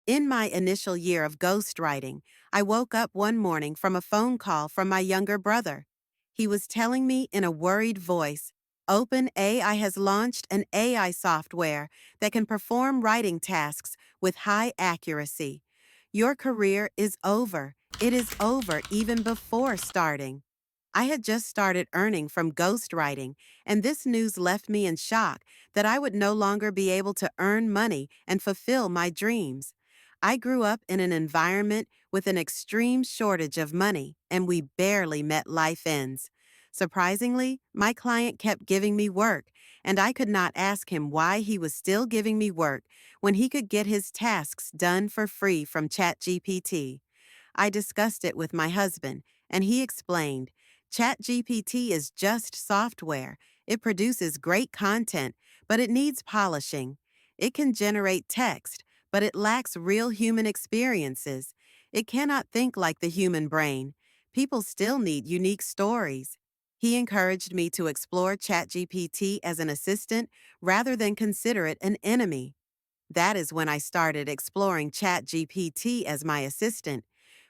In my initial year of ghostwriting, I woke up one morning from a phone call from my younger brother. He was telling me in a worried voice, OpenAI has launched an AI software that can perform writing tasks with high accuracy. Your career is over. It is over even before starting. I had just started earning from ghostwriting, and this news left me in shock that I would no longer be able to earn money and fulfill my dreams. I grew up in an environment with an extreme shortage of money, and we barely met life ends. Surprisingly, my client kept giving me work, and I could not ask him why he was still giving me work when he could get his tasks done for free from ChatGPT. I discussed it with my husband, and he explained, ChatGPT is just software. It produces great content, but it needs polishing. It can generate text, but it lacks real human experiences. It cannot think like the human brain. People still need unique stories. He encouraged me to explore ChatGPT as an assistant rather than consider it an enemy. That is when I started exploring ChatGPT as my assistant,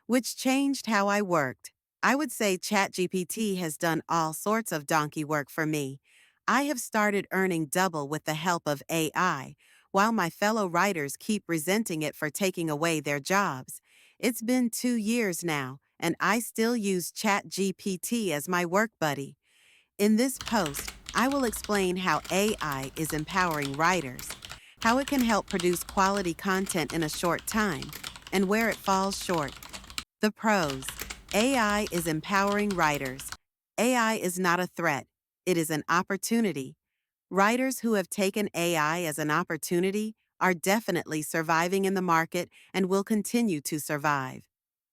which changed how I worked. I would say ChatGPT has done all sorts of donkey work for me. I have started earning double with the help of AI, while my fellow writers keep resenting it for taking away their jobs. It's been 2 years now, and I still use ChatGPT as my work buddy. In this post, I will explain how AI is empowering writers, how it can help produce quality content in a short time, and where it falls short. The pros. AI is empowering writers. AI is not a threat. It is an opportunity. Writers who have taken AI as an opportunity are definitely surviving in the market and will continue to survive.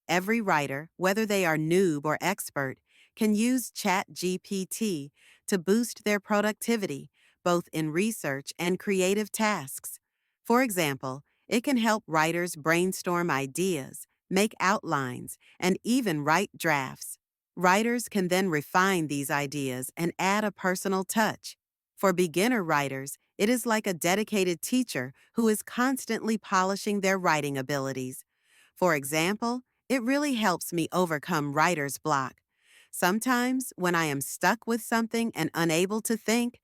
Every writer, whether they are noob or expert, can use ChatGPT to boost their productivity, both in research and creative tasks. For example, it can help writers brainstorm ideas, make outlines, and even write drafts. Writers can then refine these ideas and add a personal touch. For beginner writers, it is like a dedicated teacher who is constantly polishing their writing abilities. For example, it really helps me overcome writer's block. Sometimes, when I am stuck with something and unable to think,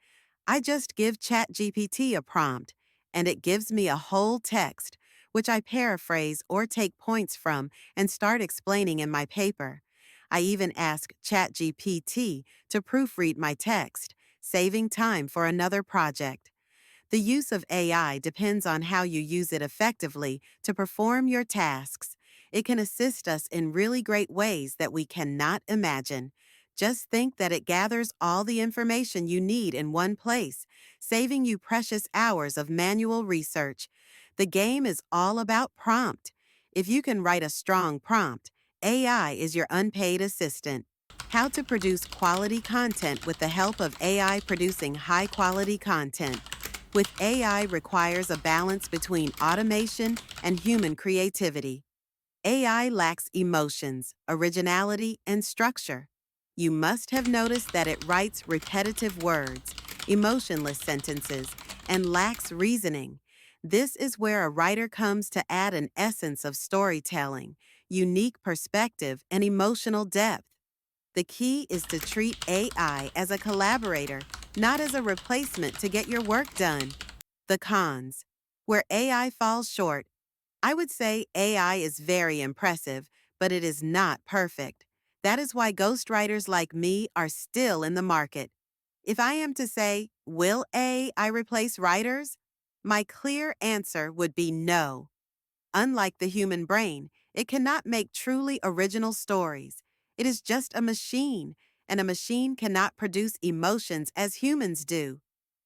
I just give ChatGPT a prompt, and it gives me a whole text, which I paraphrase or take points from and start explaining in my paper. I even ask ChatGPT to proofread my text, saving time for another project. The use of AI depends on how you use it effectively to perform your tasks. It can assist us in really great ways that we cannot imagine. Just think that it gathers all the information you need in one place, saving you precious hours of manual research. The game is all about prompt. If you can write a strong prompt, AI is your unpaid assistant. How to produce quality content with the help of AI producing high quality content. With AI requires a balance between automation and human creativity. AI lacks emotions, originality, and structure. You must have noticed that it writes repetitive words, emotionless sentences, and lacks reasoning. This is where a writer comes to add an essence of storytelling, unique perspective, and emotional depth. The key is to treat AI as a collaborator, not as a replacement to get your work done. The cons. Where AI falls short, I would say AI is very impressive, but it is not perfect. That is why ghostwriters like me are still in the market. If I am to say, will AI replace writers? My clear answer would be no. Unlike the human brain, it cannot make truly original stories. It is just a machine, and a machine cannot produce emotions as humans do.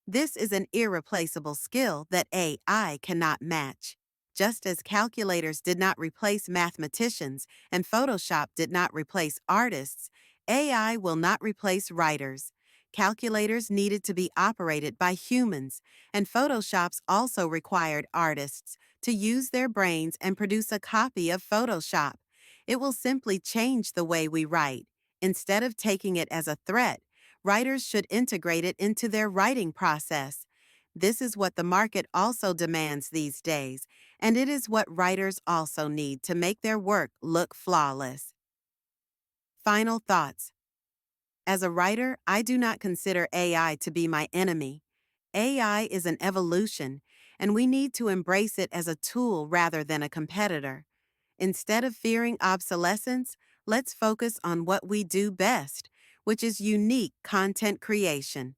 This is an irreplaceable skill that AI cannot match. Just as calculators did not replace mathematicians and Photoshop did not replace artists, AI will not replace writers. Calculators needed to be operated by humans, and Photoshops also required artists to use their brains and produce a copy of Photoshop. It will simply change the way we write. Instead of taking it as a threat, writers should integrate it into their writing process. This is what the market also demands these days, and it is what writers also need to make their work look flawless. Final thoughts. As a writer, I do not consider AI to be my enemy. AI is an evolution, and we need to embrace it as a tool rather than a competitor. Instead of fearing obsolescence, let's focus on what we do best, which is unique content creation.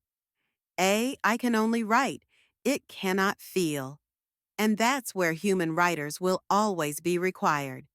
I can only write. It cannot feel. And that's where human writers will always be required.